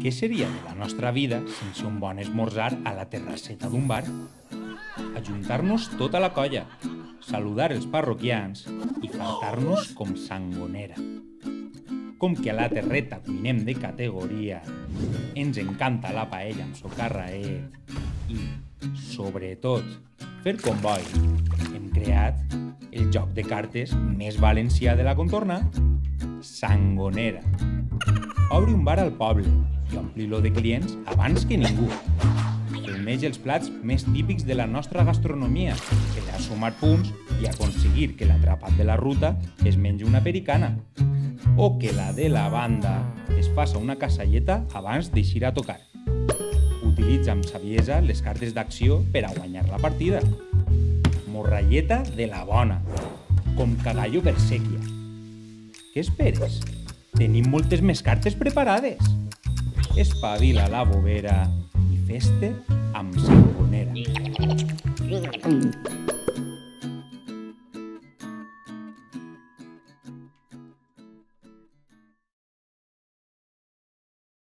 Què seria de la nostra vida sense un bon esmorzar a la terrasseta d'un bar? Ajuntar-nos tota la colla, saludar els parroquians i fartar-nos com sangonera. Com que a la terreta cuinem de categoria, ens encanta la paella amb socarraet i, sobretot, fer comboi, hem creat el joc de cartes més valencià de la contorna, Sangonera. Obri un bar al poble i ompli-lo de clients abans que ningú. Reuneix els plats més típics de la nostra gastronomia per a sumar punts i aconseguir que l'atrapat de la ruta es mengi una pericana o que la de la banda es faça una casalleta abans d'eixir a tocar. Utilitza amb saviesa les cartes d'acció per a guanyar la partida. Morralleta de la bona, com cagallo per sèquia. Què esperes? Tenim moltes més cartes preparades. Espavila la bovera i fes-te amb sangonera.